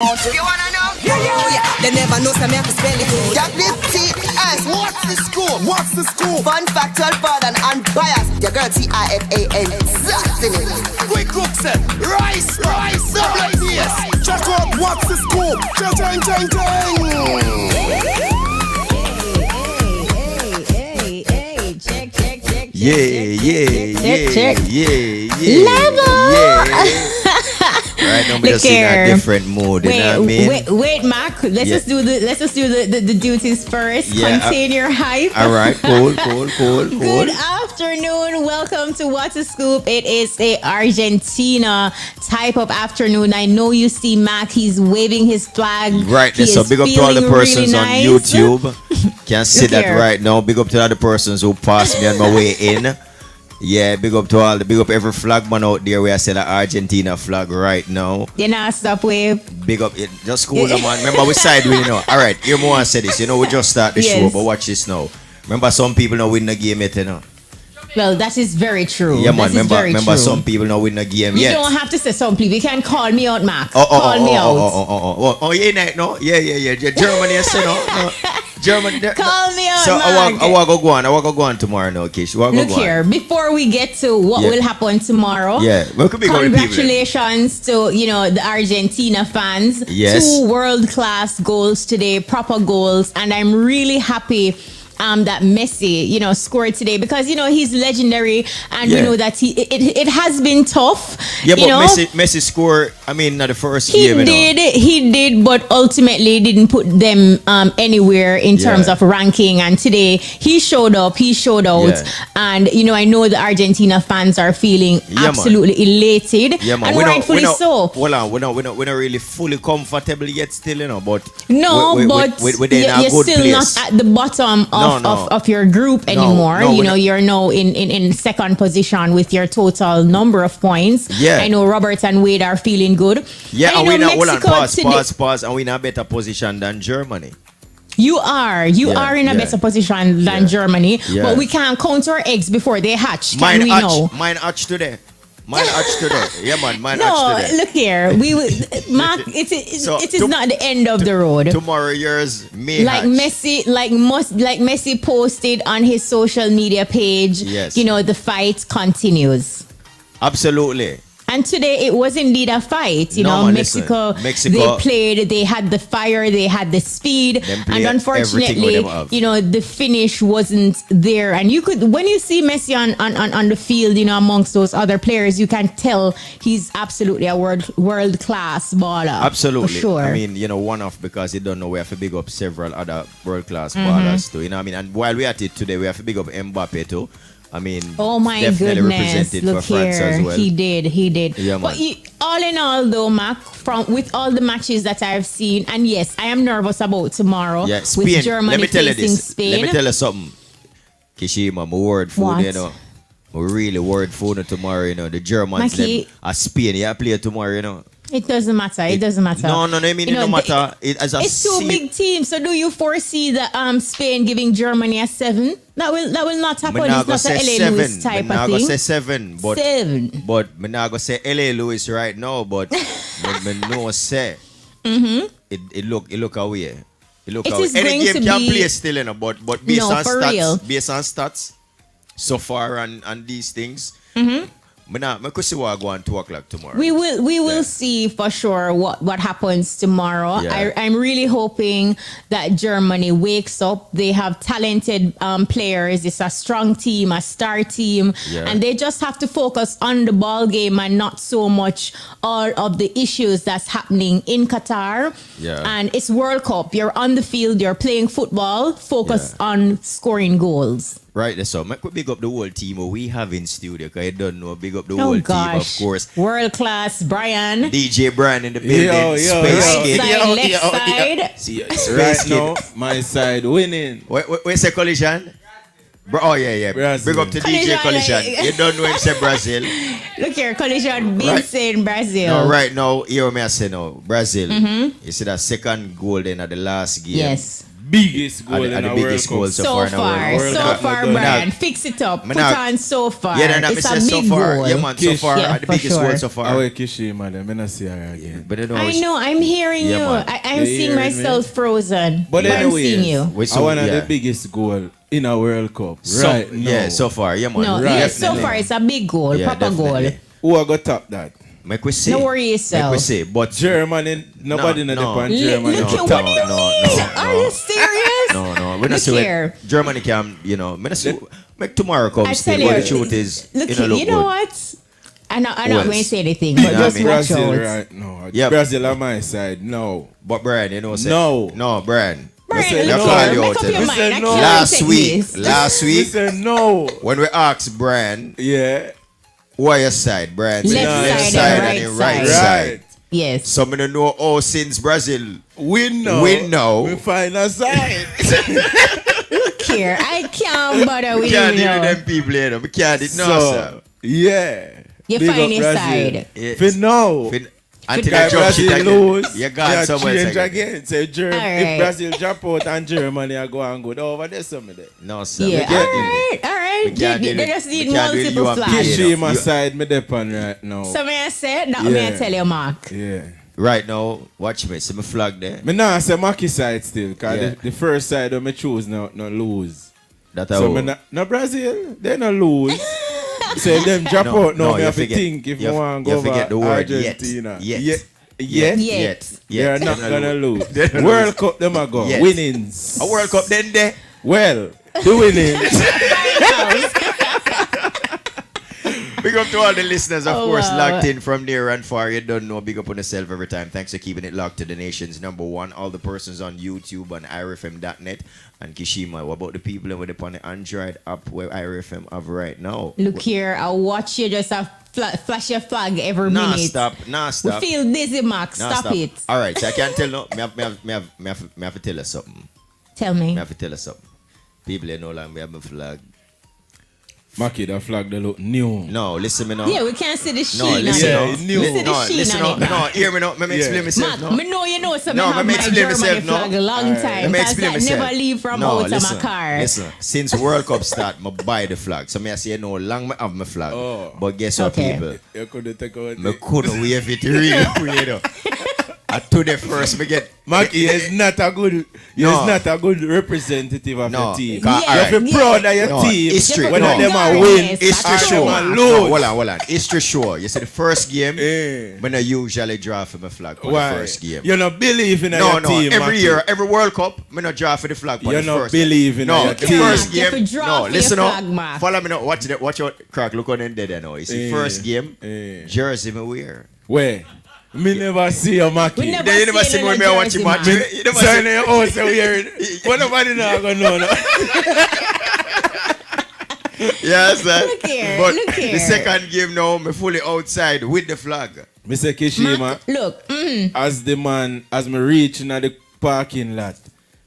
You wanna know? Yeah. They never know some have to spell it. WTS. What's the score? What's the score? Fun, factual, fun, and unbiased. Your girl TIFAN. Quick cook set. Rice, yes. Check out what's the score? Chang. Check. Level. Right now, we just in a different mood. You know what I mean? Wait, Mac. Let's just do the duties first. Yeah, Contain your hype. All right, cool. Good afternoon. Welcome to What's a Scoop. It is a Argentina type of afternoon. I know you see Mac. He's waving his flag. Right, so big up to all the persons really on nice. YouTube. Can see that right now. Big up to all the persons who passed me on my way in. Yeah, big up every flag man out there where I say the Argentina flag right now. You know, stop wave. Big up it. Just cool man. Remember we side we know. Alright, here more say this. You know, we just start the show, but watch this now. Remember some people not win the game yet, you know. Well, that is very true. Yeah, man. Remember true. some people not win the game you yet. You don't have to say some people. You can call me out, Mac. Call me out. Yeah, no. Yeah. Germany, you say no. Germany. Call me out, so Mac. I want to go on tomorrow now, Kish. Look here, before we get to what will happen tomorrow. Yeah, congratulations to the Argentina fans. Yes. 2 world-class goals today, proper goals, and I'm really happy that Messi, scored today because he's legendary, and we know that it has been tough. Yeah, but Messi scored. I mean, not the first game. He did, but ultimately didn't put them anywhere in terms of ranking. And today he showed up. He showed out, and I know the Argentina fans are feeling absolutely elated, and rightfully so. Hold on, we're not really fully comfortable yet, still, but but you're still place. Not at the bottom of your group anymore. You're now in second position with your total number of points. Yeah. I know Robert and Wade are feeling good. Yeah, and we not pause, and we're in a better position than Germany. You are in a better position than Germany, but we can't count our eggs before they hatch. Mine hatch today. Yeah, man. Mine hatch today. No, look here. Mark, it is not the end of the road. Tomorrow yours may like hatch. Messi posted on his social media page. Yes. The fight continues. Absolutely. And today it was indeed a fight. Mexico, they played, they had the fire, they had the speed. And unfortunately, the finish wasn't there. And you could, when you see Messi on the field, amongst those other players, you can tell he's absolutely a world-class baller. Absolutely. For sure. I mean, one off because you don't know, we have to big up several other world-class ballers too. And while we at it today, we have to big up Mbappe too. I mean, oh my definitely goodness! represented Look for France here, as well. he did. Yeah, but all in all, though, Mac, with all the matches that I've seen, and yes, I am nervous about tomorrow. Yeah, Spain. With Germany facing Spain. Let me tell you something, Kishima. My word food, my really word food tomorrow. The Germans, them, Spain. Yeah, play tomorrow. It doesn't matter. It doesn't matter. No. I mean, it no matter. It's 2 big teams. So, do you foresee the Spain giving Germany a 7? That will not happen. It's not a LA Lewis type of thing. I'm not say 7, but 7. But I'm not gonna say LA Lewis right now. But I know say it look away. It look away. Any game can play still, but based on stats, so far and these things. I could see what go on 2 o'clock tomorrow. We will see for sure what happens tomorrow. Yeah. I'm really hoping that Germany wakes up. They have talented players. It's a strong team, a star team, and they just have to focus on the ball game and not so much all of the issues that's happening in Qatar. Yeah. And it's World Cup. You're on the field. You're playing football. Focus on scoring goals. Right, so I could big up the whole team we have in studio, because I don't know, big up the whole team, of course. World class, Brian. DJ Brian in the building. Space Right side, left side. See, right now, my side winning. Where's the collision? Oh, yeah. Brazil. Big up to DJ Collision. You don't know him say Brazil. Look here, Collision been saying Brazil. No, right now, hear me say now, Brazil. You see that second goal then at the last game. Yes. biggest goal in the the biggest World goal Cup. so far, Brian. Fix it up. Put on so far. Yeah, then it's a big so far. goal. Yeah, man, so far, yeah, the biggest sure. goal so far. I will kiss you, madam. I'm not see her again. But I know, I'm hearing you. I'm seeing myself frozen. But anyway, I'm seeing you. I want the biggest goal in a World Cup. Right now. Yeah, so far. Yeah, man. No, right. so far it's a big goal, yeah, proper definitely. goal. Who are going to top that? Make we see. No worry yourself. Make we see. But Germany, nobody in the depend Germany. Look at what do you mean? Are you serious? No. We're not sure Germany can, make tomorrow come still. But the truth is, look, you know what? I'm not going to say anything, but just watch Brazil out. right now. Yeah. Brazil on my side, no. But Brian, you know what? No, Brian. Brian, Make up your mind. Last week, we said no. when we asked Brian, Yeah. who are your side? Brian said Left side and the right side. side. Yes. So I don't know since Brazil We know. We find a side. Look here, I can't bother with we you. can't deal with them people, We can't deal So, yeah. You Big find up your Brazil. side. Yes. For now. Until If they drop shit Brazil again. lose, You got somewhere change again. again. Say All right. if Brazil drop out and Germany are go and good over there some of that. No, sir. Yeah, We can't all right. can't They deal just with- need we can't deal with you multiple and flags. Peter. Kishi my You- side me depend right now. So may I say, that may I tell you, Mark? Yeah. Right now, watch me. See my flag there. Me nah say Maki side still, cause Yeah. the first side I me choose no lose. That So me no Brazil, they no lose. So if them drop out now, me you have to forget- think if you me want to you go over forget the word Argentina. yet. Yet. They're not gonna lose. World Cup them a go. Yet. Winnings. A World Cup then there. Well, the winnings. Big up to all the listeners, of Oh, course, wow. locked in from near and far. You don't know, big up on yourself every time. Thanks for keeping it locked to the nation's number one. All the persons on YouTube and IRIFM.net and Kishima. What about the people with upon the Android app where IRIFM have right now? Look here, I'll watch you just flash your flag every Nah, minute. stop. We feel dizzy, Mark. Nah, Stop it. All right, so I can't tell no. Me have to tell you something. Tell me. Me have to tell you something. People they know like me have my flag. Maki, that flag they look new. No, listen me now. Yeah, we can't see the sheen No, on listen it. now. it's new. We see the No, sheen listen on now. it. No, hear me now. Let me explain myself. Mark, No. me know you know so No, I have me my explain Germany myself, no. flag a long time. Let me Because explain I myself. never leave from No, out of listen, my car. Listen, since World Cup start, I buy the flag. So me I say no long me have my flag. Oh. But guess what, Okay. people? You couldn't take out Me it. couldn't wave it really weird. To the first me get Maki is not a good. No. Is not a good representative of No. your team. Cause- You have to be Yeah. proud of your No, team. history. When No. them are Yes, win, that's history right. show. them are No, lose. hold on. History show. You see the first game, Eh. when I usually draw for my flag for Why? the first game. You not believe in No, your no. team. Every Maki. year, every World Cup, me not draw for the flag. For You the not first believe in No, your the team. first You have game. to draw No, for listen your now. flag, Mark. Follow me now. Watch your crack. Look on in there now. You see, Eh, first game, eh. jersey me wear. Where? Me never see you, Maki. We never Then you never seen see me in when a I watch jersey, the match. man. You never So see in your house, weird. What nobody not gonna know now? Yes, sir. Look here, But look the here. second game now, me fully outside with the flag. Mr. Kishima, Mark, look, as the man, as me reach in the parking lot,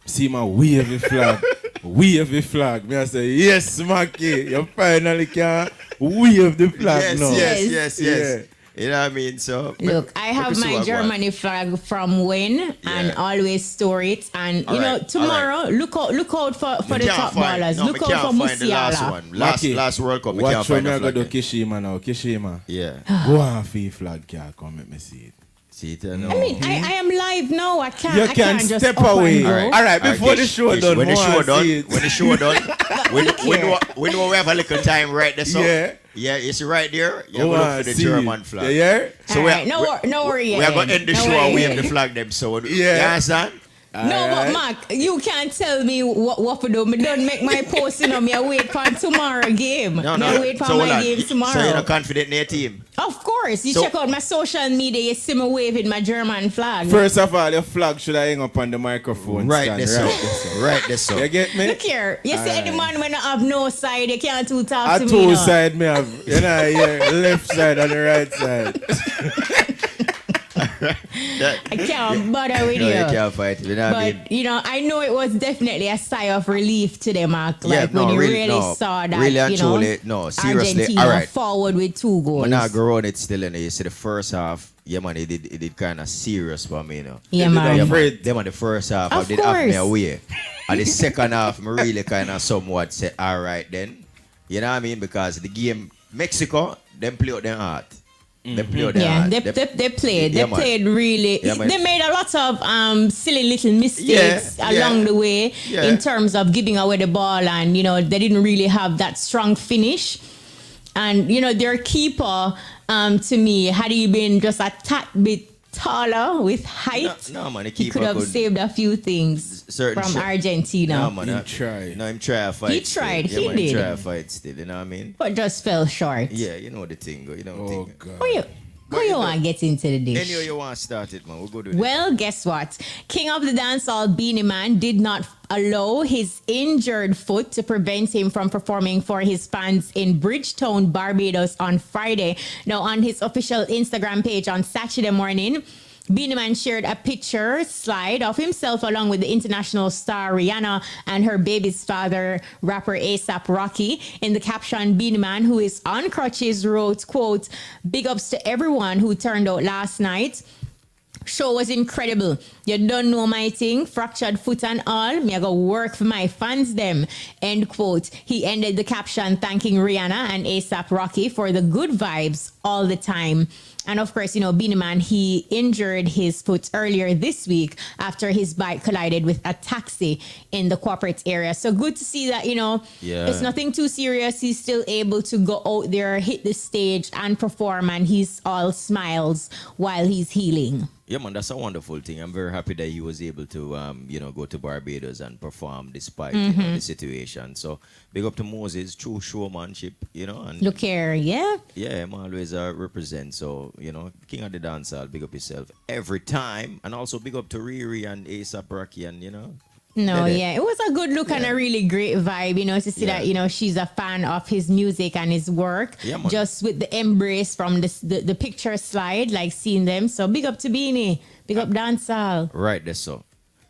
see my wave the flag. Wave the flag. Me I say, yes, Maki, you finally can wave the flag Yes, now. yes. Yeah. You know what I mean? So look, I have my Germany flag from when and always store it. And All you know, right, tomorrow, look out for Me the can't top find- ballers. no, Look me out can't for find the last Musiala. one. Maki, Last World Cup, me can't Watch when find I the go flag. to there. Kishima now. Kishima. Yeah. Go on for your flag, can come let me see it. See it now. I mean, I am live now. I can't. You I can can't just step up and away. go. All right, before the show done, when the more show and done, see it. when the show done, we know we have a little time right there. So Yeah. yeah, it's right there. You Go go look on, for the see German it. flag. Yeah. So All right, no worry. we are going to end the No show and worry. wave the flag them. So Yeah. you understand? No, but Alright. Mark, you can't tell me what to do. Me don't make my post, you know. Me I wait for tomorrow game. No, Me no. I wait for So hold my on. game tomorrow. So you're not confident in your team? Of course, you So- check out my social media. You see me waving my German flag. First of all, your flag should I hang up on the microphone Right stand. there, so. Right there, so. Right there, so. You get me? Look here, you see Alright. the man when I have no side, you can't too talk A to me. two You know. side me have, you know, yeah, left side and the right side. I can't bother with No, you you. can't fight it. You know what I mean? But you know, I know it was definitely a sigh of relief today, Mark. Yeah, Like no, when you really, really no. saw that, Really and you know, truly, no, seriously, Argentina alright. forward with 2 goals. When I go on it still in it, you see the first half, yeah man, it did kind of serious for me, you know. Yeah, You did man. Yeah, Afraid. man. Them on the first half, Of I did have me course. away. And the second half, I really kind of somewhat said, all right then. You know what I mean? Because the game, Mexico, them play out their heart. They play out their heart. They played. They played really. They made a lot of silly little mistakes along the way in terms of giving away the ball, and they didn't really have that strong finish. And their keeper, to me, had he been just a tad bit taller with height, no man, he could have saved a few things from Argentina. No man, he tried. No, him try a fight. He tried. Still. He did. He try a fight still. You know what I mean? But just fell short. Yeah, you know the thing. Oh God. Who you want to get into the dish? Anyway, you want to start it, man. We'll go do Well, guess what? King of the Dancehall, Beenie Man, did not allow his injured foot to prevent him from performing for his fans in Bridgetown, Barbados on Friday. Now, on his official Instagram page on Saturday morning, Beenie Man shared a picture slide of himself along with the international star Rihanna and her baby's father, rapper A$AP Rocky. In the caption, Beenie Man, who is on crutches, wrote, quote, "Big ups to everyone who turned out last night. Show was incredible. You don't know my thing, fractured foot and all. Me I go work for my fans them." End quote. He ended the caption thanking Rihanna and A$AP Rocky for the good vibes all the time. And of course, Beenie Man, he injured his foot earlier this week after his bike collided with a taxi in the corporate area. So good to see that, it's nothing too serious. He's still able to go out there, hit the stage and perform, and he's all smiles while he's healing. Yeah, man, that's a wonderful thing. I'm very happy that he was able to, go to Barbados and perform despite the situation. So, big up to Moses, true showmanship, And look here, yeah. Yeah, I'm always represent. So, King of the Dancehall, big up yourself every time. And also big up to Riri and A$AP Rocky and, No, yeah, it was a good look and a really great vibe, to see that, she's a fan of his music and his work. Yeah, man. Just with the embrace from the picture slide, like seeing them. So big up to Beenie, big up Dancehall. Right, that's so.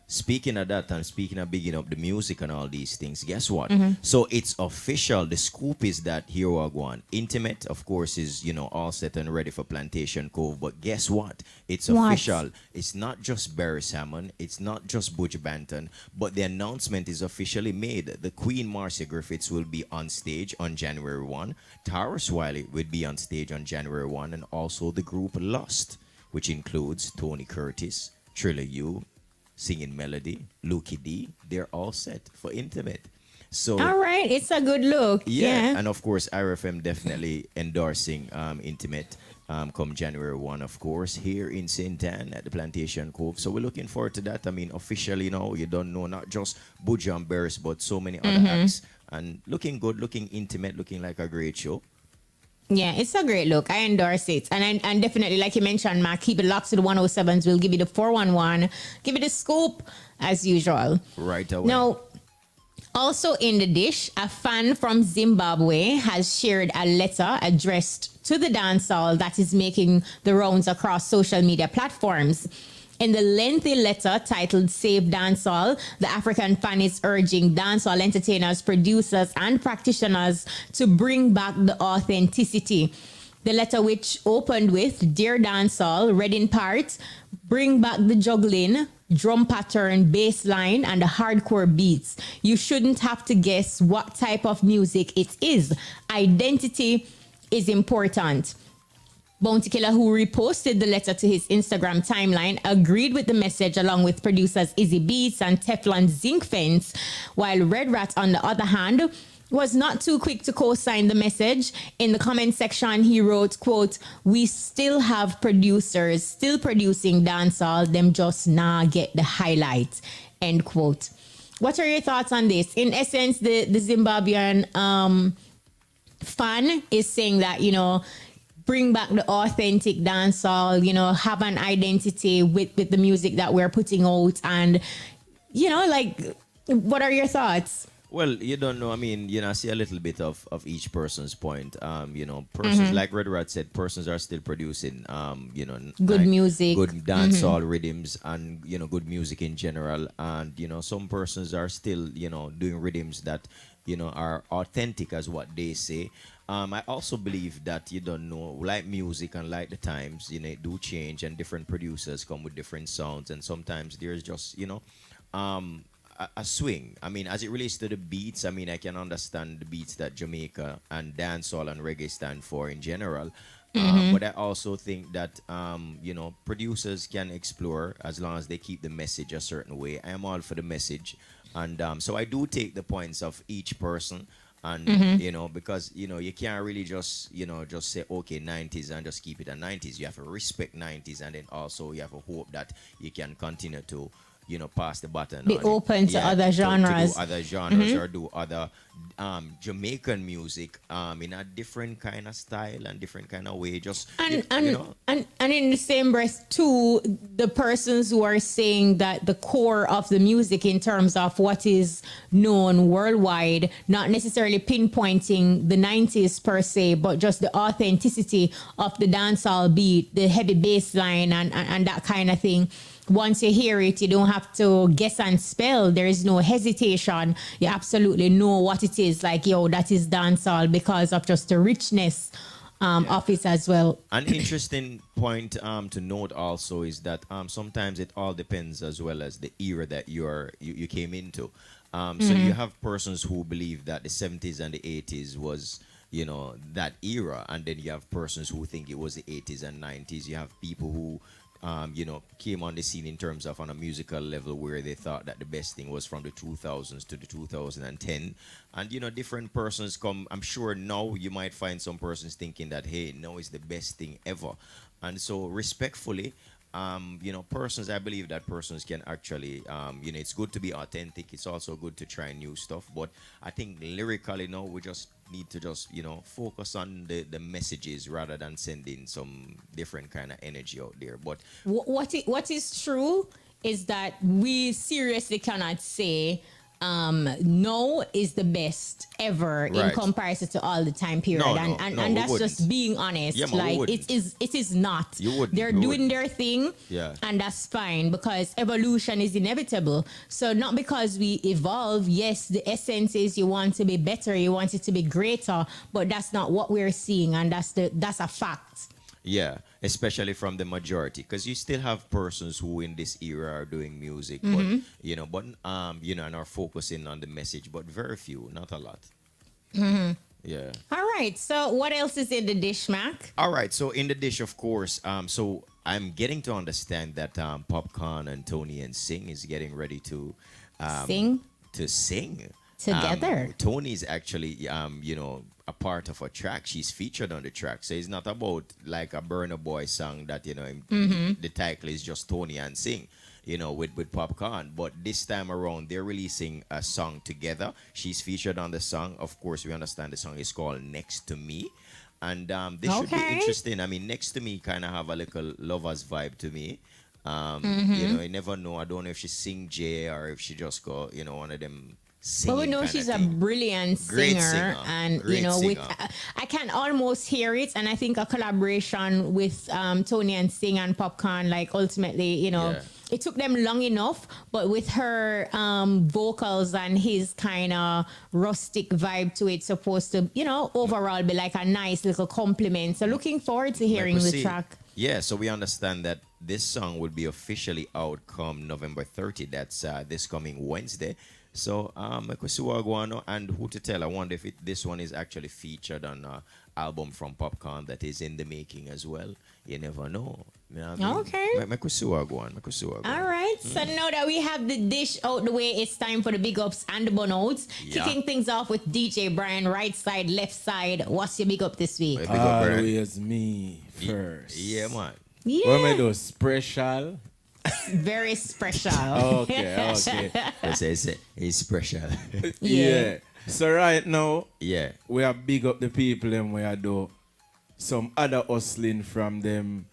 Speaking of that and speaking of bigging up the music and all these things, guess what? So it's official. The scoop is that here we go on. Intimate, of course, is, all set and ready for Plantation Cove. But guess what? It's official. It's not just Barry Salmon. It's not just Butch Banton. But the announcement is officially made. The Queen Marcia Griffiths will be on stage on January 1. Taurus Wiley will be on stage on January 1. And also the group Lost, which includes Tony Curtis, Trilla U, Singing Melody, Lukey D. They're all set for Intimate. So all right, it's a good look. Yeah. And of course, IRIE FM definitely endorsing Intimate come January 1, of course, here in St. Anne at the Plantation Cove. So we're looking forward to that. I mean, officially, you don't know, not just Buju and Bears, but so many other acts. And looking good, looking intimate, looking like a great show. Yeah, it's a great look. I endorse it. And definitely, like you mentioned, Mark, keep it locked to the 107s. We'll give you the 411. Give it a scoop, as usual. Right away. Now, also in the dish, a fan from Zimbabwe has shared a letter addressed to the dancehall that is making the rounds across social media platforms. In the lengthy letter titled Save Dancehall, the African fan is urging dancehall entertainers, producers, and practitioners to bring back the authenticity. The letter, which opened with, "Dear Dancehall, read in part, bring back the juggling, drum pattern, bass line, and the hardcore beats. You shouldn't have to guess what type of music it is. Identity is important." Bounty Killer, who reposted the letter to his Instagram timeline, agreed with the message along with producers Izzy Beats and Teflon Zinc Fence, while Red Rat, on the other hand, was not too quick to co-sign the message. In the comment section, he wrote, quote, "We still have producers still producing dancehall, them just nah get the highlight," end quote. What are your thoughts on this? In essence, the Zimbabwean fan is saying that, bring back the authentic dancehall, have an identity with the music that we're putting out. And, what are your thoughts? Well, you don't know. I mean, I see a little bit of each person's point. Persons, like Red Rat said, persons are still producing, good music, good dancehall rhythms, and, good music in general. And, some persons are still, doing rhythms that, are authentic as what they say. I also believe that like music and like the times, it do change, and different producers come with different sounds, and sometimes there's just, a swing. I mean, as it relates to the beats, I mean, I can understand the beats that Jamaica and dancehall and reggae stand for in general. But I also think that producers can explore as long as they keep the message a certain way. I am all for the message, and so I do take the points of each person. And because you can't really just just say okay 90s and just keep it at 90s. You have to respect 90s, and then also you have to hope that you can continue to pass the baton. Be open to other genres. To do other genres or do other Jamaican music in a different kind of style and different kind of way. Just and in the same breath too, the persons who are saying that the core of the music in terms of what is known worldwide, not necessarily pinpointing the 90s per se, but just the authenticity of the dancehall beat, the heavy bass line and that kind of thing. Once you hear it, you don't have to guess and spell. There is no hesitation. You absolutely know what it is. Like, yo, that is dancehall because of just the richness of it as well. An interesting point to note also is that sometimes it all depends as well as the era that you came into. So you have persons who believe that the 70s and the 80s was that era, and then you have persons who think it was the 80s and 90s. You have people who came on the scene in terms of on a musical level where they thought that the best thing was from the 2000s to the 2010. And, different persons come, I'm sure now you might find some persons thinking that, hey, now is the best thing ever. And so respectfully, persons, I believe that persons can actually, it's good to be authentic. It's also good to try new stuff. But I think lyrically, no, we just need to just, focus on the messages rather than sending some different kind of energy out there. But what is true is that we seriously cannot say no is the best ever in comparison to all the time period. And that's just being honest. Yeah, like it is not. They're doing their thing, and that's fine because evolution is inevitable. So not because we evolve, yes, the essence is you want to be better, you want it to be greater, but that's not what we're seeing, and that's a fact. Yeah, especially from the majority, because you still have persons who in this era are doing music, but and are focusing on the message, but very few, not a lot. Yeah. All right. So what else is in the dish, Mac? All right. So in the dish, of course. So I'm getting to understand that Popcorn and Tony and Sing is getting ready to sing together. Tony's actually a part of a track. She's featured on the track. So it's not about like a Burna Boy song that, the title is just Tony and Sing, with Popcorn. But this time around, they're releasing a song together. She's featured on the song. Of course, we understand the song is called Next to Me. And this should be interesting. I mean, Next to Me kind of have a little lover's vibe to me. You never know. I don't know if she sing J or if she just go, one of them. But we know she's a brilliant singer, and with I can almost hear it, and I think a collaboration with Tony and Sing and Popcorn, like ultimately, it took them long enough, but with her vocals and his kind of rustic vibe to it, supposed to overall be like a nice little compliment. So looking forward to hearing the track. Yeah, so we understand that this song will be officially out come November 30. That's this coming Wednesday. So, and who to tell? I wonder if this one is actually featured on an album from Popcorn that is in the making as well. You never know. Okay. All right. So now that we have the dish out the way, it's time for the big ups and the bonouts. Yeah. Kicking things off with DJ Brian, right side, left side. What's your big up this week? Always me first. Yeah, man. Yeah. What am I doing? Special? Very special. Okay. It's special. Yeah. So right now, we are big up the people and we are do some other hustling from them.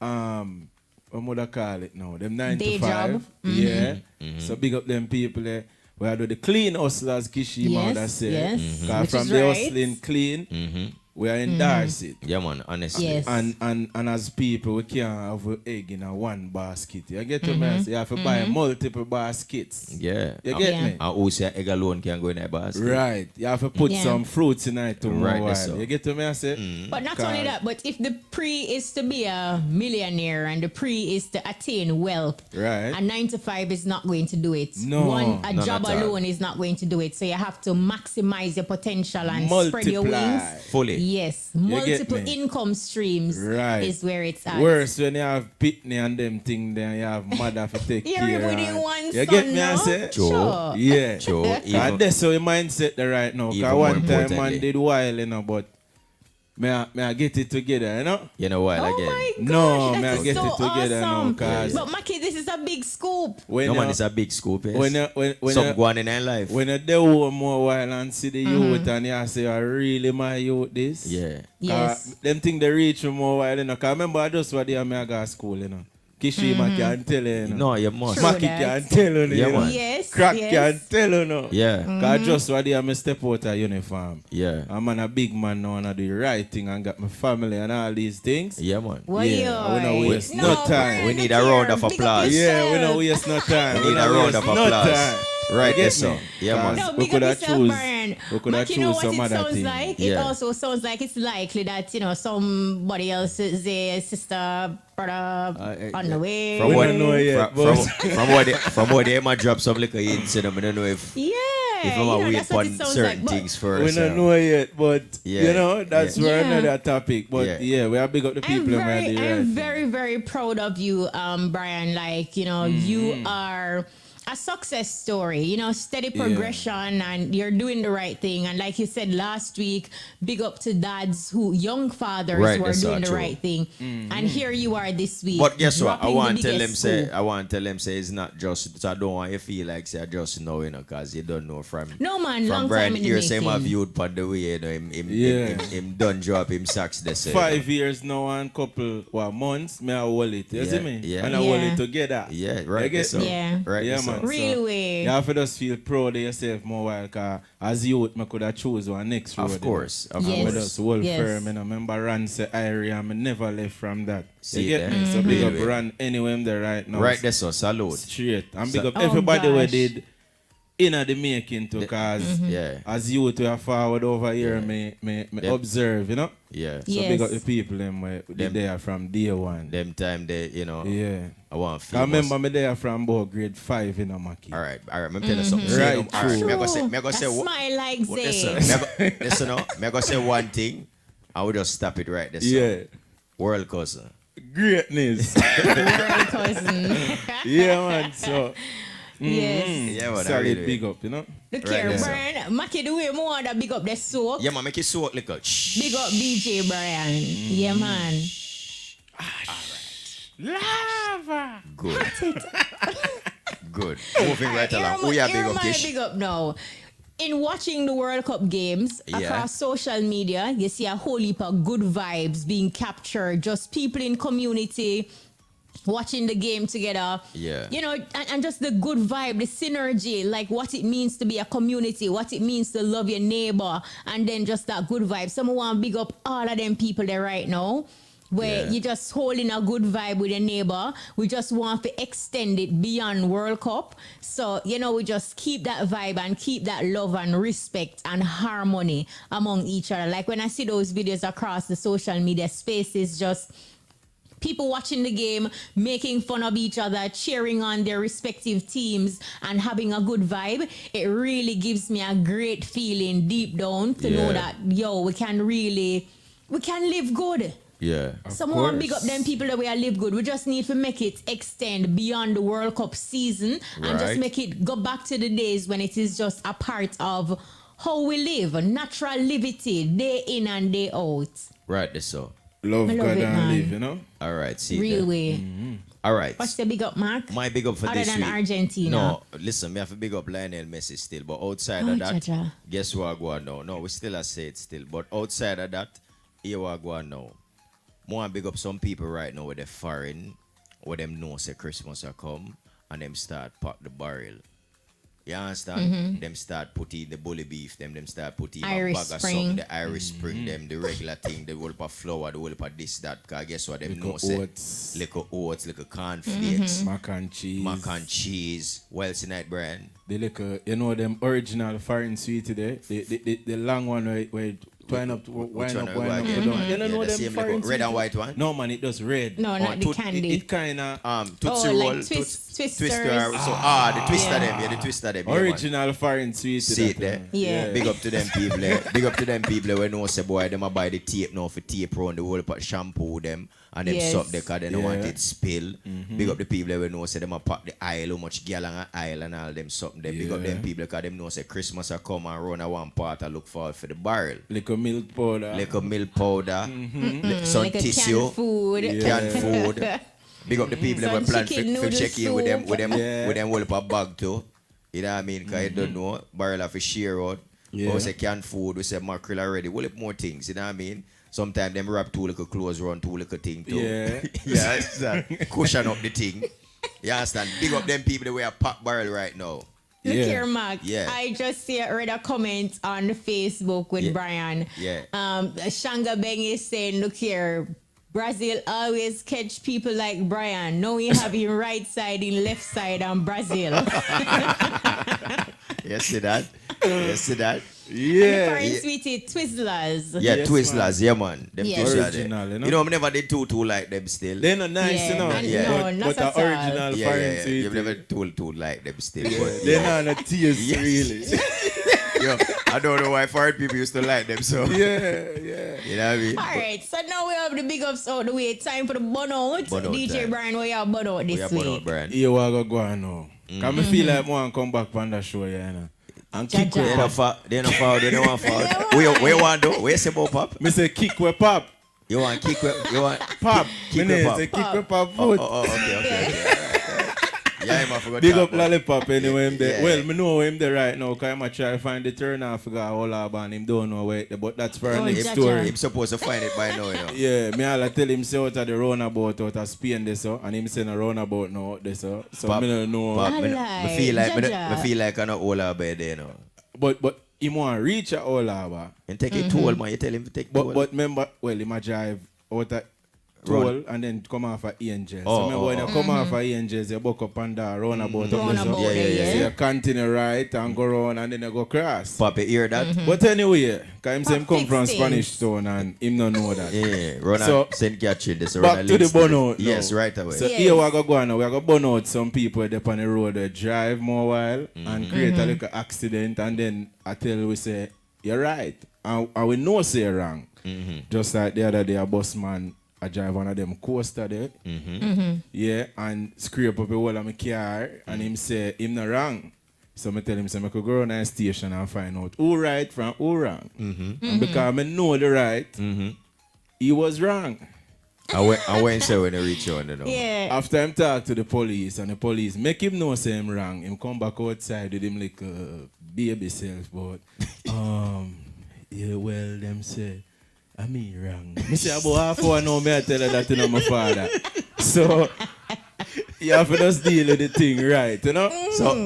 What would I call it now? Them 9 Day to 5. Job. Yeah. So big up them people there. We are do the clean hustlers, Kishima that said. Yes. From the hustling clean we are endorse it. Yeah, man, honestly. Yes. And as people, we can't have an egg in a one basket. You get what I say? You have to buy multiple baskets. Yeah. You get me? And also egg alone can go in a basket. Right. You have to put some fruits in it tomorrow. Right, You get what I say? But not only that, but if the pre is to be a millionaire and the pre is to attain wealth, Right. a 9 to 5 is not going to do it. No, a none job at all. alone is not going to do it. So you have to maximize your potential and spread your Multiply. wings. Fully. Yes, get multiple me? income streams Right. is where it's at. Worse when you have pitney and them thing, then you have mother to take You're care with of. one You son, get me? I no? say? Sure. Yeah. Sure. And that's how your mindset there right now. Even Because more one time man importantly. did while, you know, but may I get it together, you know? You know what? Oh Again. my gosh, No, that may I is get so it together now, awesome. cause- But Maki, this is a big scoop. When No, you, man, it's a big scoop. Yes. when Some you, go on in their life. when you do more while and see the youth and you say, I really my youth this? Yeah. Yes. Them think they reach more while, you know. Because remember, I just what they are me go to school, you know. Kishima can tell you, you know. No, you must. True. Maki that. can tell you, Yeah, you know. man. Yes. Crack yes. can tell you, no. Yeah. Because just what they are me step out of uniform. Yeah. I'm a big man now and I do the right thing and got my family and all these things. Yeah, man. Well, Yeah, we don't waste no time. Brian, We need look a round here. of Big up applause. Yeah, we yourself. don't waste no time. We need a don't round waste of no applause. time. Right, You get yes, sir. me? Yeah, man. No, We big could up have yourself, choose. Brian. We could have But you know choose what some it other sounds thing. like? It Yeah. also sounds like it's likely that, you know, somebody else's sister, brother on the way. From We what, don't know yet, from what they might drop some liquor into them. I don't know if Yeah. I'm you know, wait that's what on it sounds certain like. But things first. We don't know yet, but Yeah, you know, that's yeah. for Yeah. another topic. But Yeah. yeah, we are big up the people and we are the right I'm thing. very, very proud of you, Brian. Like, you know, you are a success story, you know, steady progression, and you're doing the right thing. And like you said last week, big up to dads young fathers Right, who are that's doing all the true. right thing. And here you are this week. But guess what? I dropping want the to tell them biggest say scoop. I want to tell them say it's not just. So I don't want you feel like say I just know, you know, because you don't know from. No, man, long From Brian time in the here, same have making. youth on the way, you know, him Yeah. him done drop him sacks this. 5 years now and couple months, me I hold it. You see me? yeah. And I hold Yeah. it together. Yeah, You right. get So, me? Yeah. right. Yeah, so. man. Really? You have to just feel proud of yourself more while, because as youth, I could have choose one next road. Of course, of Yes. I course. just hold Yes. firm. And I remember Ran say IRIE, and I never left from that. See you get that? me? So big up Really? Ran anywhere I'm there right now. Right there, so salute. Straight. And big So- up Oh, everybody who gosh. did in the making too, because Yeah, as youth we are forward over here, me Them- observe, you know? yeah. So Yes. big up the people them were Them- there from day one. Them time they, you know, Yeah. I want I famous. remember me there from about grade 5 in a Maki. All right. Let me tell you something. Right, All right. true. Me go say, A smile like listen, Zay. listen, no. Me go say one thing. I will just stop it right there. So. Yeah. World cousin. Greatness. World cousin. Yeah, man. So, Yes. Yeah, man. I solid really- big up, you know? Look Right here, there. Brian. Maki, the way more that big up the soap. Yeah, man. Make it so like a shh. Big up BJ Brian. Yeah, man. Lava. Good. Good. Moving right along. Who ya big Here up my this? big up now. In watching the World Cup games Yeah. across social media, you see a whole heap of good vibes being captured. Just people in community watching the game together. Yeah. You know, and just the good vibe, the synergy, like what it means to be a community, what it means to love your neighbor, and then just that good vibe. Someone want to big up all of them people there right now, where Yeah. you just holding a good vibe with your neighbor. We just want to extend it beyond World Cup. So, you know, we just keep that vibe and keep that love and respect and harmony among each other. Like when I see those videos across the social media spaces, just people watching the game, making fun of each other, cheering on their respective teams, and having a good vibe. It really gives me a great feeling deep down to know Yeah. that, we can live good. Yeah. Someone big up them people that we are live good. We just need to make it extend beyond the World Cup season and Right. just make it go back to the days when it is just a part of how we live, natural livity, day in and day out. Right there, so. Love I love God it, and man. live, you know? All right. See. Real there. way. All right. What's the big up, Mark? My big up for Other this than week. Argentina. No, listen, me have to big up Lionel Messi still, but outside Oh, of that, Jaja. guess what I go on now? No, we still a say it still, but outside of that, here what I go on now. More big up some people right now with the foreign, where them know say Christmas will come, and them start pop the barrel. You understand? Them start putting the bully beef, them start putting Irish a bag of Spring. something, the Irish Spring, them, the regular thing, the whole of flour, the whole of this, that. Cause guess what? Them know say, oats. little oats, little cornflakes, Mac and cheese. Well, tonight, Brian. The little, you know them original foreign sweet today. The long one where twine up, wind up. You don't know them same foreign red and white one? No man, it does red. No, not the candy. It kinda Tootsie Oh, Roll, like Twisters. Twister. The Twister them, the Twister them. original foreign sweet. See it there? Yeah. Big up to them people. Big up to them people when know say boy them a buy the tape now for tape around the whole pot shampoo them and them Yes. suck the cause they don't want it spill. Big up the people when know say them a pack the aisle, how much gallon of aisle and all them something. Big up them people cause them know say Christmas a come and run a one part and look forward for the barrel. Little milk powder. Little milk powder, some Like a tissue, canned food. canned food. Big up the people that Some were plan chicken for noodle check in with them Yeah. with them whole up a bag too. You know what I mean? Cause you don't know barrel of a share out. Yeah. We say canned food, we say mackerel already. Whole up more things, you know what I mean? Sometimes them wrap two little clothes around two little thing too. Yeah. Yeah, it's that. Cushion up the thing. You understand? Big up them people that wear a pop barrel right now. Look Yeah. here, Mac. Yeah. I just read a comment on Facebook with Yeah. Brian. Yeah. Shanga Beng is saying, look here, Brazil always catch people like Brian. Now you have him right side, in left side on Brazil. You see that? You see that? Yeah. Foreign sweetie, Twizzlers. Yeah, Yes, Twizzlers, yeah man. Them Yeah. Twizzlers. Original, there. you know? You know, I never did too like them still. They're not nice, Yeah, you know. and Yeah. no, not But at the all. original Yeah, foreign yeah. sweet. You've never told like them still. Yeah. But They're yeah. not a taste, Yes. really. Yo, I don't know why foreign people used to like them so. yeah. You know what I mean? All right, so now we have the big ups out the way. Time for the bun out. Bun out DJ time. Brian, what you have bun out We this have one out, week? Brian. Here we go on now. Cause me feel like I want to come back on that show, yeah, you know. And kick Jaja. we They pop. don't fall. They don't fall. They don't want fall. Where you want do? Where you say about pop? Me say kick we pop. You want kick? You want Pop. Kick Me we name pop. say kick we pop Oh, foot. okay. Yeah, I forgot. Big up Lollipop anyway, him there. Yeah. Well, me know him there right now, because I'm try to find the turn off figure all about him don't know where it, but that's for Oh, a next Jaja. story. Him supposed to find it by now, you know. Yeah, me all tell him say out of the roundabout out of Spain this so, and him saying a roundabout now this so. So Pop, me don't know. Pop, me Alright, feel like Jaja. me feel like I'm not all about there, you know. But him want to reach a all over. And take a toll, man. You tell him to take toll. But remember, well, he might drive out of toll and then come off of Angels. Oh, So remember when oh. you come off of Angels, you buck up and down, roundabout up there. Roundabout, So. Yeah. So you continue right and go round and then you go cross. Pop, you hear that? But anyway, because him say him Pop come from fix Spanish town and him don't know that. Yeah, run So, St. Catherine. This back run to the burn out now. Yes, right away. So Yes. here we go on now. We go burn out some people there on the road. They drive more while and create a little accident, and then I tell we say you're right, and we know say you're wrong. Just like the other day, a bus man I drive one of them coaster there, yeah, and scrape up the whole of my car, and him say him not wrong. So I tell him, so I could go on a station and find out who right from who wrong. And because I know the right, he was wrong. I went say when I reach on the know. Yeah. After him talk to the police, and the police make him know say him wrong, him come back outside with him like baby self, but yeah, well, them say I mean wrong. Me say about half hour now, me I tell her that you know my father. So you have to just deal with the thing right, you know?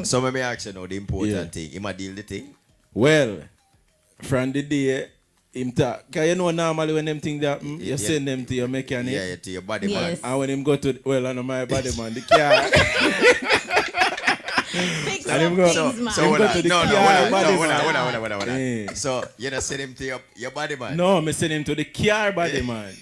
So let me ask you now the important thing. Him a deal the thing? Well, from the day him talk, cause you know normally when them things that you send them to your mechanic. Yeah, to your body Yes. man. And when him go to, well, I know my body man, the car. Fix And up him go- things, man. So Him hold go on. to the No, car body hold man. on. Yeah. So you don't send him to your body man? No, me send him to the car body man.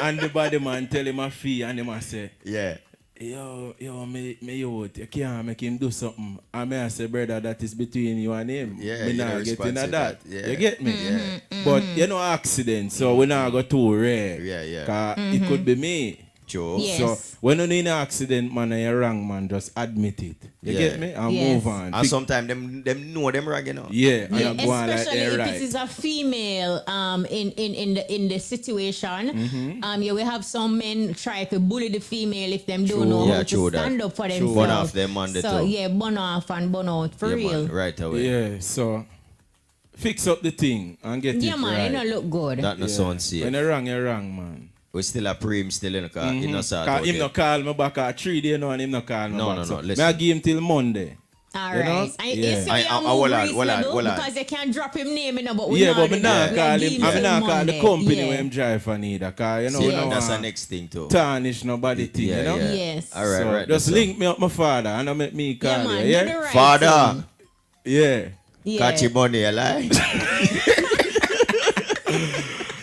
And the body man tell him a fee and him a say, Yeah. yo, me youth, you can't make him do something. And me I say, brother, that is between you and him. Yeah, me you not know get into responsible that. that. Yeah. You get me? Yeah. But you know accident, so we not go too rare. Yeah. 'Cause it could be me. Joe. Yeah. So Yes. when you in an accident, man, and you're wrong, man, just admit it. You Yeah. get me? And Yes. move on. And sometimes them know them wrong, you know. Yeah, and you go on like Especially they're if right. it is a female in the situation. Yeah, we have some men try to bully the female if them don't know Yeah, how true to that. stand up for True. themselves. Burn off them on the So toe. yeah, burn off and burn out for Yeah, real. man, right away. Yeah, so fix up the thing and get Yeah, it man, right. it don't look good. That no sound safe. When you're wrong, man. We still a preem still in the car. You know, sort Cause out him there. no call me back at 3 days now and him no call me No, back. no, So no, me listen. I give him till Monday. All you know? right. Hold on. Because they can't drop him name, but we not call him. I'm not call the company where him drive for neither. Cause, you know, see, that's the next thing too. Tarnish nobody thing, you know? Yes. All right, right. Just link me up my father and I make me call you, yeah? Right Father. thing. Yeah. Catch your money, alive.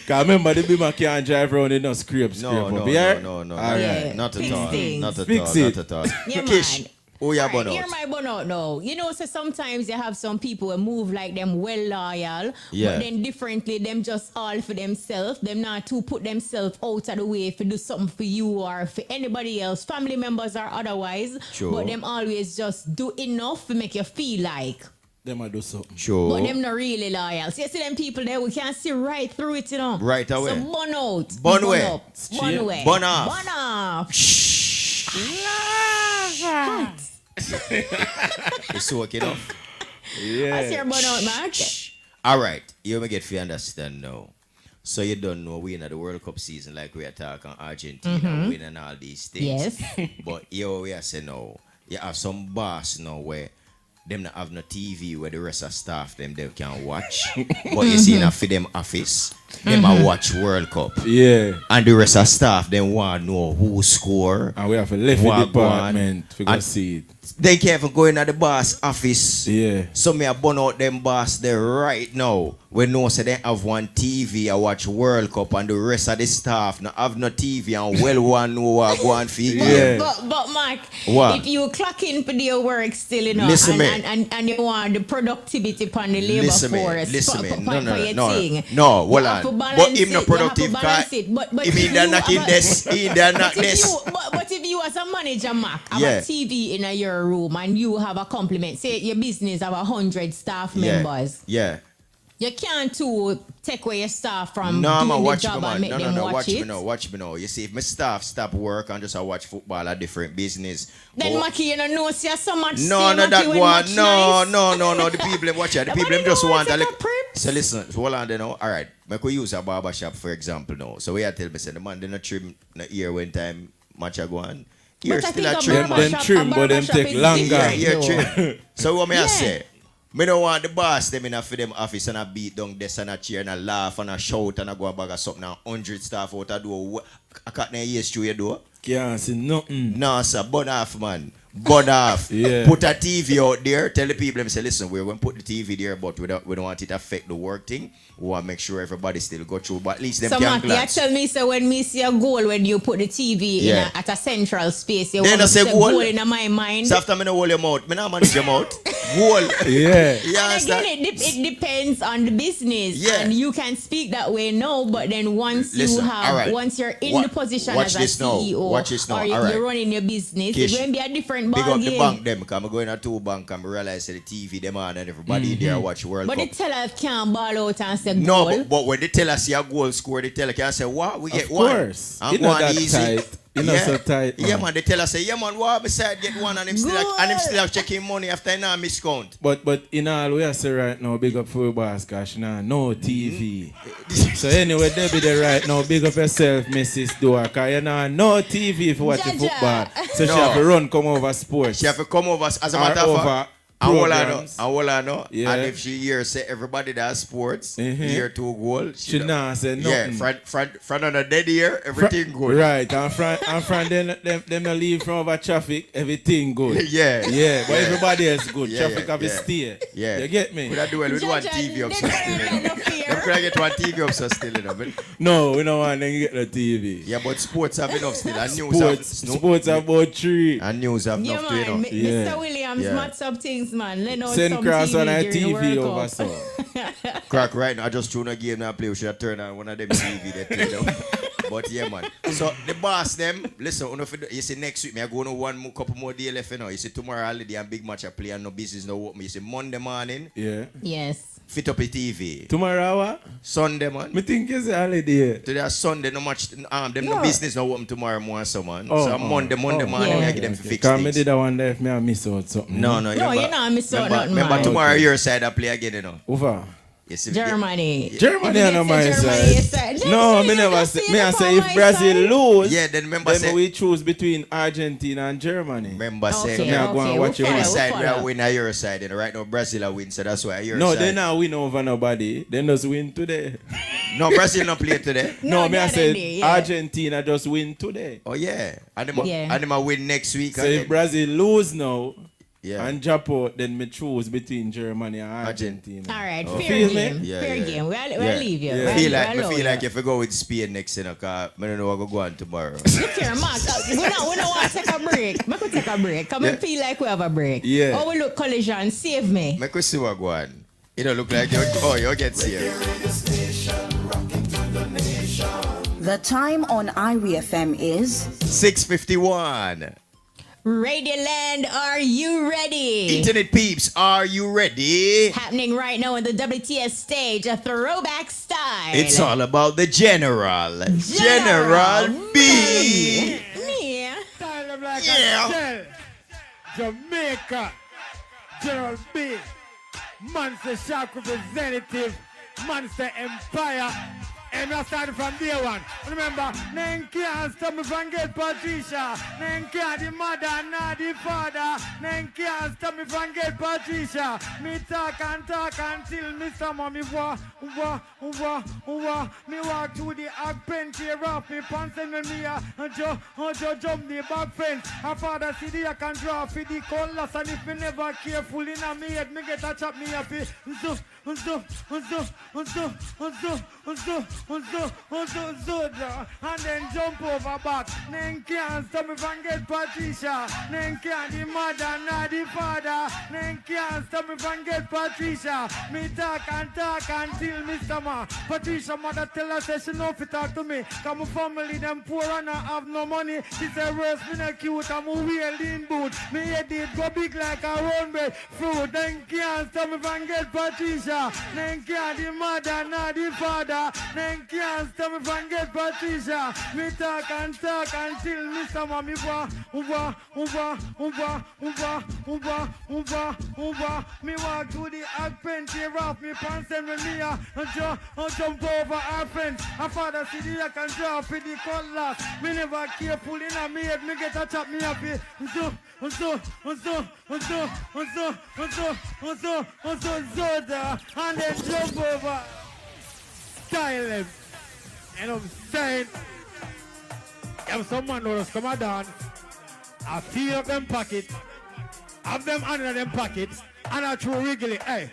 Cause remember the Beamer can't drive around in no scrape. No. All right. Not at all. Not at Fix all. it. Not at all. Yeah, Kish. man. Oh, yeah, Right, hear my burnout now. You know, so sometimes you have some people who move like them well loyal, but then differently, them just all for themselves. Them not to put themselves out of the way to do something for you or for anybody else, family members or otherwise. Sure. But them always just do enough to make you feel like. Them I do something. Sure. But them not really loyal. So you see them people there, we can see right through it, you know. Right away. So burn out. Burn away. Up. Burn away. Burn off. Burn off. It's working off. Yeah. I see your burn out, man. All right. You may get to understand now. So you don't know we in the World Cup season like we are talking Argentina winning all these things. Yes. But here we are saying now, you have some boss now where them not have no TV where the rest of staff them they can watch. But you see enough for them office, them a watch World Cup. Yeah. And the rest of staff them want to know who score. And we have to left the department to go see it. They can't even go in at the boss office. Yeah. So me a burn out them boss there right now. We know so they have one TV, I watch World Cup and the rest of the staff not have no TV and well one know what go on feed. Yeah. But Mark, What? if you clock in for your work still, you know, Listen and you want the productivity upon the labor force, Listen me. No, No, hold on. But him not productive cause he mean they're knocking this, they're not this. But if you as a manager, Mark, have Yeah. a TV in your room and you have a complement, say your business have 100 staff members. Yeah. You can't take away your staff from No, doing man, the watch job me, and man. make them watch it. Watch me now. You see, if my staff stop work and just watch football, a different business. Then Maki, you know, see so much. No, stay, that Maki, when one. much No. The people watch it. The people Nobody just knows want it's to a prips. So listen, hold on there now. All right. I could use a barber shop for example now. So we are tell me say the man didn't trim the ear when time match go on. Ear still a trim. Them trim, but them take longer. Ear trim. So what me I say? Me don't want the boss them in a for them office and a beat down desk and a chair and a laugh and a shout and a go a bag of something and 100 staff out a door. I can't ears through your door. Can't see nothing. No, sir. Burn off, man. Burn off. Yeah. Put a TV out there. Tell the people, them say, listen, we're going to put the TV there, but we don't want it to affect the work thing. We want to make sure everybody still go through, but at least them can glance. You tell me, so when me see a goal, when you put the TV at a central space, you Then want I to say say goal. goal in my mind. So after me no hold your mouth, me not manage your mouth. Goal. Yeah. You And understand? again, it depends on the business. Yeah. And you can speak that way now, but then once Listen, you have, all right. once you're in the position watch as a this now. CEO, Watch this now. or All right. you're running your business, Kish, it's going to be a different big ball up game. the bank them, because I'm going to 2 bank and I realize that the TV them on and everybody there watch World But Cup. the teller can't ball out and say No, goal. but when they tell us your goal score, they tell us, can say, what? We get Of one. course. And You go know on that easy. tight. You know so tight, man. Yeah, man. They tell us, say, yeah, man, what beside get one and him still have checking money after he not miscount. But in all we are say right now, big up for your boss, cause she nah no TV. So anyway, they be there right now. Big up yourself, Mrs. Dua, cause you nah no TV for watching Jaja. football. So she No. have to run come over sports. She have to come over as a Or matter of over fact. And programs. all I know. Yeah. And if she hear say everybody that has sports, hear 2 goal. She nah say Yeah, nothing. front on the dead year, everything good. Right, and from them no leave from over traffic, everything good. Yeah. Yeah, but everybody else good. Yeah, Traffic have to stay. Yeah. You get me? Could I do well with one Jaja, TV up they so can't still, let you know. no fear. Them could I get one TV up so still, you know. But, No, we don't want them to get the TV. yeah, but sports have enough still. And news Sports about 3. And news have Yeah, enough too, you know. man. Yeah. Mr. Williams, Yeah. match up things, man. Let know Send some cross TV on our during the TV World over Cup. so. Crack right now. I just tune a game now play. We should have turned on one of them TV that play down. But yeah, man. So the boss them, listen, you see next week, me I go on couple more days left, you know. You see tomorrow holiday and big match I play and no business no work. You see Monday morning, Yeah. Yes. fit up the TV. Tomorrow what? Sunday, man. Me think it's a holiday. Today is Sunday, no match. Them no business no open tomorrow morning, so man. Oh, So Monday morning, Yeah. I get them to fix Cause me things. did that one day if me I miss out something. No, No, you know, I miss out nothing, Remember man. tomorrow your side I play again, you know. Over. Germany. Germany on my side. No, me never say. Me I say if Brazil lose, then remember then we choose between Argentina and Germany. Remember say, me I go and watch your side. We are win at your side, and right now Brazil are win, so that's why your no, side. No, they not win over nobody. They just win today. No, Brazil not play today. No, me I said Argentina just win today. Oh yeah, and them win next week. So if Brazil lose now. And Japan, then me choose between Germany and Argentina. All right, fair game. Fair game. We'll leave you. I feel like if we go with Spain next, because I don't know what we're going tomorrow. Look here, Mark. We don't want to take a break. We could take a break. Come and feel like we have a break. Yeah. Oh, we look, collision, save me. I could see what going. You don't look like you get saved. The time on IRIE FM is 6:51. Radioland, are you ready? Internet peeps, are you ready? Happening right now on the WTS stage, a throwback style. It's all about the General B. Yeah. Jamaica. General B. Monster Shark representative. Monster Empire. And I started from day one. Remember, name can't stop me from get Patricia. Name can't the mother, not the father. Name can't stop me from get Patricia. Me talk until Mr. Mommy me walk through the pen tear off me pants and me jump the back fence. Her father see the I can draw for the colors, and if me never careful in a me head, me get a chop me happy. And then jump over back. Then can't stop me from get Patricia. Then can't the mother, not the father. Then can't stop me from get Patricia. Me talk until Mr. Ma. Patricia mother tell her say she know if you talk to me. Cause my family them poor and I have no money. She say worse me not cute, I'm a wielding boot. Me head it go big like a round bread fruit. Then can't stop me from get Patricia. Then can't the mother, not the father. Then can't stop me from get Patricia. Me talk until Mr. Mommy me walk through the pen tear off me pants and me jump over our fence. Her father see the I can draw for the colors. Me never careful in a me head, me get a chop me happy. And then jump over. Style him. And I'm saying, if someone knows come down, I feel up them pockets, have them under them pockets, and I throw wriggly, hey,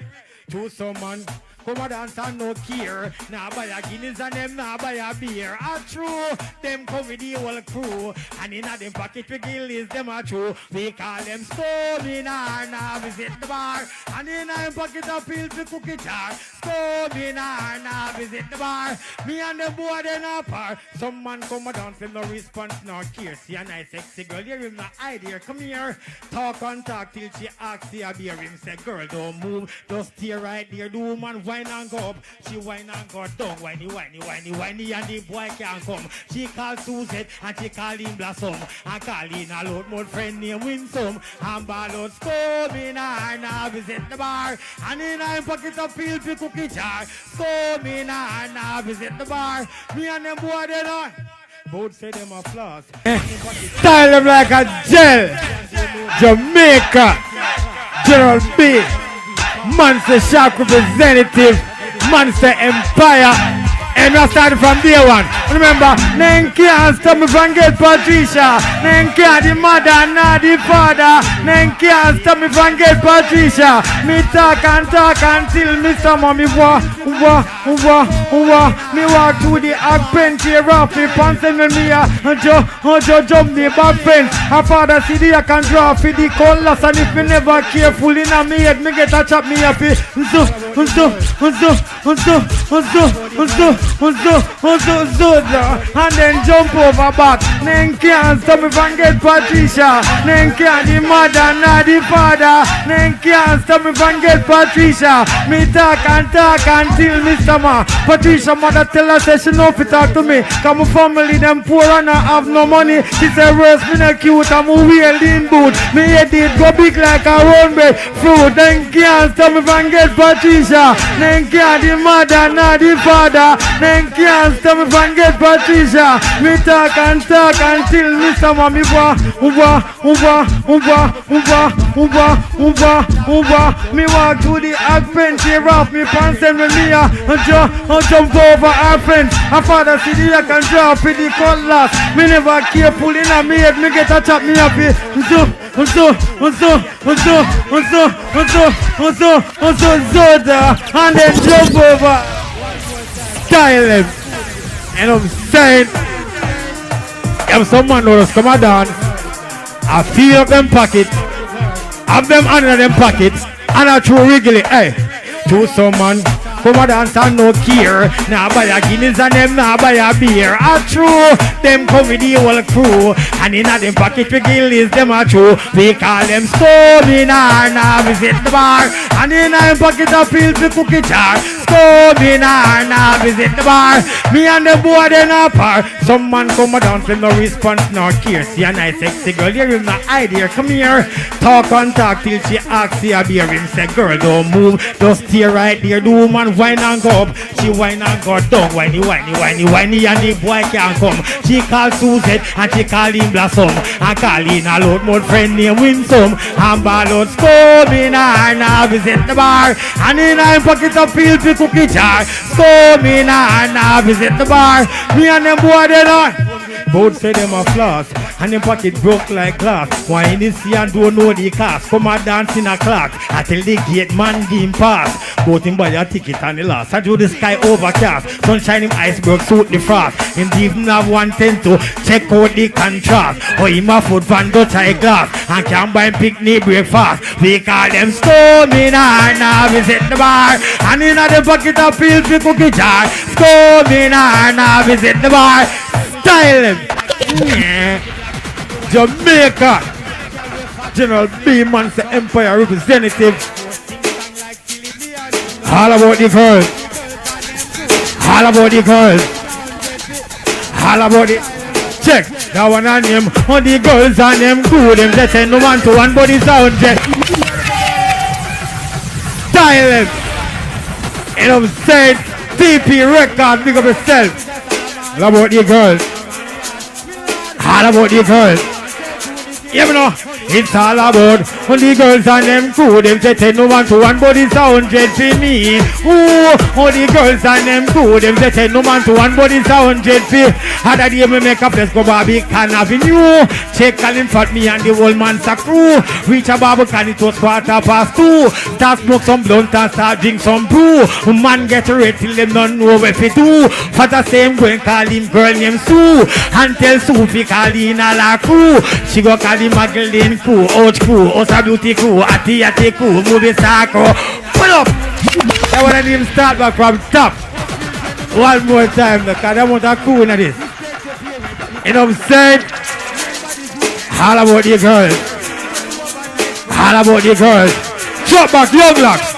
to someone. Come a dance and no care. Now buy a Guinness and them now buy a beer. A true, them come with the whole crew. And in a them pocket we gillies, them a true. We call them Scominar, now visit the bar. And in a them pocket a fill for cookie jar. Scominar, now visit the bar. Me and the boy then a par. Some man come a dance and no response, no care. See a nice sexy girl, hear him no idea. Come here, talk and talk till she asks the beer. Him say, girl don't move, just stay right there. The woman wine and go up, she wine and go down. Whiny, and the boy can't come. She call Suzette and she call him Blossom. And call in a load more friend named Winsome. And balloons come in and now visit the bar. And in a pocket of field for cookie jar. Come in and now visit the bar. Me and them boy they on. Both say them applause. Style them like a gel. Jamaica. General B. Monster Shark representative, Monster Empire, and I started from day one. Remember, name can't stop me from get Patricia. Name can't the mother, not the father. Name can't stop me from get Patricia. Me talk until Mr. Mommy me walk through the pen tear off me pants and me jump the back fence. Her father see the I can draw for the colors, and if me never careful in a me head, me get a chop me happy. and then jump over back. Then can't stop me from get Patricia. Then can't the mother, not the father. Then can't stop me from get Patricia. Me talk until Mr. Ma. Patricia mother tell her say she know if talk to me. Cause my family them poor and I have no money. She say worse me not cute and me wear lean boot. Me head it go big like a round bread fruit. Then can't stop me from get Patricia. Then can't the mother, not the father. Then can't stop me from get Patricia. Me talk until Mr. Ma. Me me walk to the accent, tear off me pants and me jump over our friends. A father see the I can drop with the cutlass. Me never careful in a me head, me get a chop me happy. And then jump over. Style him. And I'm saying, if someone knows come a dance, I feel up them pockets, have them under them pockets, and I throw wriggly, hey, to someone come a dance and no care. Now buy a Guinness and them now buy a beer. A true, them come with the whole crew, and in a them pocket we gillies them a true. We call them scominar, now visit the bar, and in a them pocket a fill the cookie jar. Scominar, now visit the bar. Me and the boy then a par. Some man come a dance with no response, no care. See a nice sexy girl, here him no idea. Come here, talk and talk till she asks you a beer. Him say, girl don't move, just stay right there. The woman whine and go up, she whine and go down. Whiny, and the boy can't come. She call Suzette and she call him Blossom, and call in a load more friend named Winsome. And balloons coming and now visit the bar, and in a pocket of field to cookie jar. Coming and now visit the bar. Me and them boy they not. Both say them a floss, and them pocket broke like glass. Why in this and don't know the cost? Come a dance in a clock, I tell the gate man give him pass. Both him buy a ticket and the last. I do the sky overcast, sunshine him iceberg suit the frost. Him even have 110 to check out the contrast. Or him a food van Dutch eye glass, and can buy him picnic breakfast. We call them scominar, now visit the bar, and in a the pocket of field to cookie jar. Scominar, now visit the bar. Style him. Jamaica. General Beenie Man, the Empire representative. All about the girls. All about the girls. All about it. Check. That one on him. On the girls and them good. Them just send no one to one body sound check. Style him. And I'm saying TP record, big up yourself. All about the girls. All about the girls. You know, it's all about when the girls and them cool. Them say 10 no one to one body sound jet for me. Ooh, all the girls and them cool. Them say 10 no man to one body sound jet for. Other day me make a place go Barbican Avenue. Check calling for me and the whole man's a crew. Reach a Barbican, it was 2:15. Start smoke some blunt and start drink some brew. Man get ready till them don't know what to do. For the same going call him girl named Sue. And tell Sue fi call in a la crew. She go call him Magdalene crew, Ouch crew, Osa Beauty crew, Ati crew, Movie Star crew. Pull up! I want to even start back from top. One more time, because I want a crew in this. You know what I'm saying? All about the girls. All about the girls. Drop back, young locks.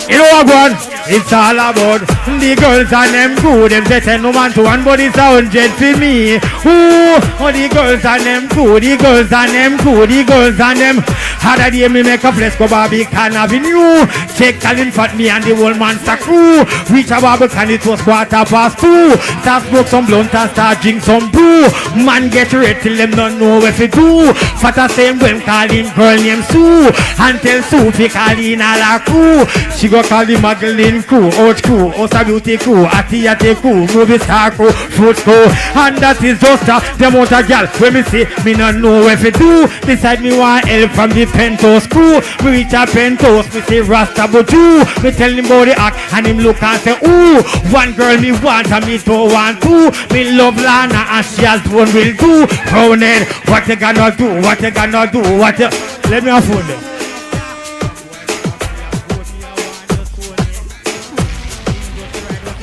You know what, one? It's all about the girls and them good. Them say 10 no man to one body sound jet for me. Ooh, oh, the girls and them good. The girls and them good. The girls and them. Other day me make a place go Barbican Avenue. Check calling for me and the whole man's a crew. Reach a Barbican, it was 2:15. Start smoke some blunt and start drink some brew. Man get ready till them don't know what to do. For the same when calling girl named Sue. And tell Sue fi call in a la crew. She go call the Magdalene crew, Ouch crew, Osa Beauty crew, Ati crew, Movie Star crew, Fruit crew. And that is just them out a gal. When me see, me not know what to do. Decide me want help from the penthouse crew. Me reach a penthouse, me see Rasta Buju. Me tell him about the act, and him look and say, ooh, one girl me want and me don't want two. Me love Lana and she has one will do. Crowned, what you gonna do, what you gonna do, what you... Let me have phone them.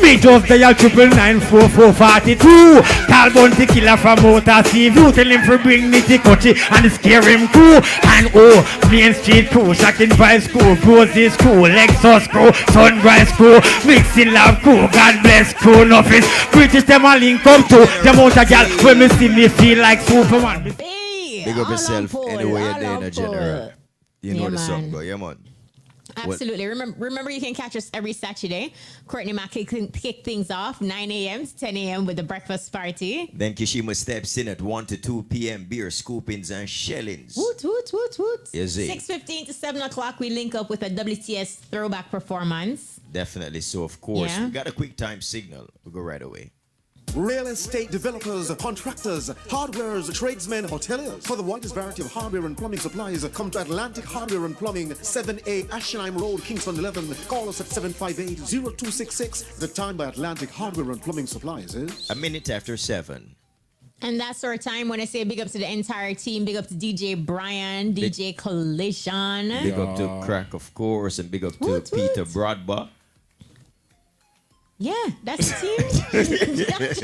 Big Joe's dial 9994442. Call Bounty Killer from Motor Sea View. Tell him to bring Nitty Kochi and the Scare Him crew. And Main Street crew, Shocking Vice crew, Rosie's crew, Lexus crew, Sunrise crew, Mixing Love crew, God bless crew, nothing. British them all link up to the amount of gal when me see me feel like Superman. Hey, big up yourself anywhere you're there in a Pull. general. You know Yeah, the song man. go, yeah man. Absolutely. Remember, you can catch us every Saturday. Courtney Mack kick things off 9 a.m. to 10 a.m. with the breakfast party. Then Kishima steps in at 1 to 2 p.m. Beer scoopings and shellings. Woot, woot, woot, woot. Is it? 6:15 to 7 o'clock, we link up with a WTS throwback performance. Definitely. So, of course, Yeah. we got a quick time signal. We'll go right away. Real estate developers, contractors, hardwares, tradesmen, hoteliers. For the widest variety of hardware and plumbing supplies, come to Atlantic Hardware and Plumbing, 7A Ashenheim Road, Kingston 11. Call us at 758-0266. The time by Atlantic Hardware and Plumbing Supplies is... 7:07. And that's our time. When I say big up to the entire team, big up to DJ Brian, DJ Collision. Big up to Crack, of course, and big up to Woot, Peter woot. Broadbach. Yeah, that's the team.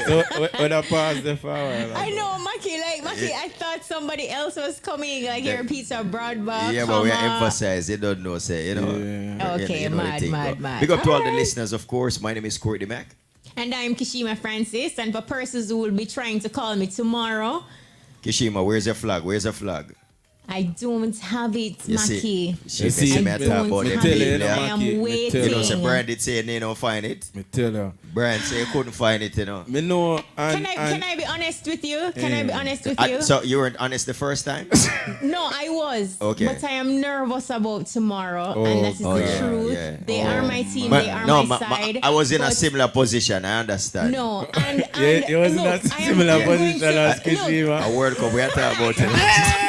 So when I pass the flower, I know, Maki, I thought somebody else was coming, like here, Pizza Broadbach. Yeah, but we are emphasized. You don't know, say, you know. Yeah. Okay, you know the mad, thing, mad, but mad. Big up to all the Alright. listeners, of course. My name is Courtney Mack. And I'm Kishima Francis. And for persons who will be trying to call me tomorrow, Kishima, where's your flag? Where's your flag? I don't have it, You Maki. see, You see, me I I talk don't about me them have tell you, it. people, know, I yeah. am Maki, me waiting. tell You know, so Brian did say they don't find it. Me tell you. Brian say you couldn't find it, you know. Me know and, Can I be honest with you? Can I be honest with you? So you weren't honest the first time? No, I was. Okay. But I am nervous about tomorrow. Oh, and that is oh, the yeah, truth. yeah. They are my team. But they are no, my side. I was in a but similar position, I understand. No, and Yeah, you was in look, a I am similar going position to- as look, Kishima. A World Cup, we are talking about it.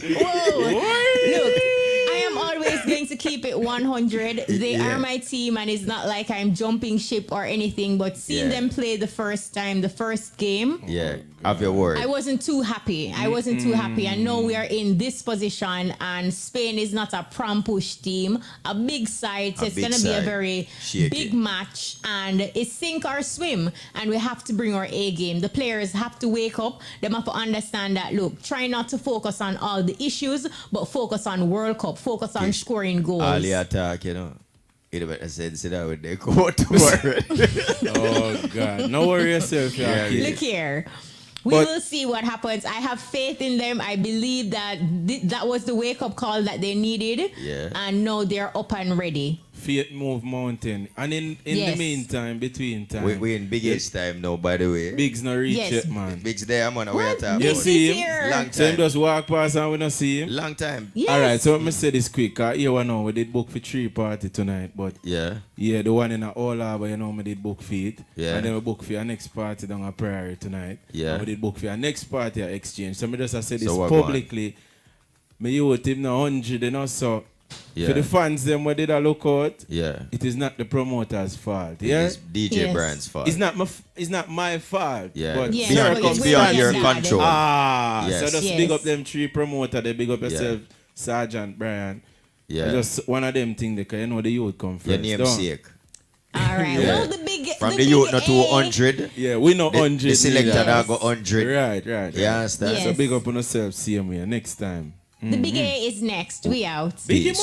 Whoa. Look, I am always going to keep it 100. They Yeah. are my team, and it's not like I'm jumping ship or anything, but seeing Yeah. them play the first time, the first game, Yeah, have your word. I wasn't too happy. I wasn't too happy. I know we are in this position, and Spain is not a prom push team, a big side. So A it's big going to be a side. very Shaky. big match, and it's sink or swim. And we have to bring our A game. The players have to wake up. They have to understand that, look, try not to focus on all the issues, but focus on World Cup, focus on scoring goals. All the attack, you know. You better say that when they come out tomorrow. Oh God. No worry yourself, Yeah, yeah. Look here. We But- will see what happens. I have faith in them. I believe that that was the wake-up call that they needed. Yeah. And now they're up and ready. Faith move mountain. And in Yes. the meantime, between time, we in biggest time now, by the way. Big's not reach Yes. yet, man. Big's there, man. We are What? talking You Biggs about. see is him? here. Long So him time. just walk past and we don't see him. Long time. Yes. All right, so let me say this quick. Here one now, we did book for 3 party tonight, but Yeah. yeah, the one in a All Harbor, you know, we did book for it. Yeah. And then we book for our next party down at Prairie tonight. Yeah. And we did book for our next party at Exchange. So me just say this So what publicly. Me youth him now 100, you know, so Yeah. for the fans them what did I look out, Yeah. it is not the promoter's fault. Yeah. It's DJ Yes. Brian's fault. It's not my fault. Yeah. But Yeah, Beyond- no, it's but beyond your we're control. Ah, Yes. so just Yes. big up them 3 promoter, they big up yourself, Sergeant Brian. Yeah. Just one of them things because you know the youth come first. Your don't? namesake. All right. Yeah. Well, the big From the big youth not to A- 100. Yeah, we know The 100. selector neither. now go 100. Right. You understand? Yes. So big up on yourself, same way next time. The big A is next. We out. Peace.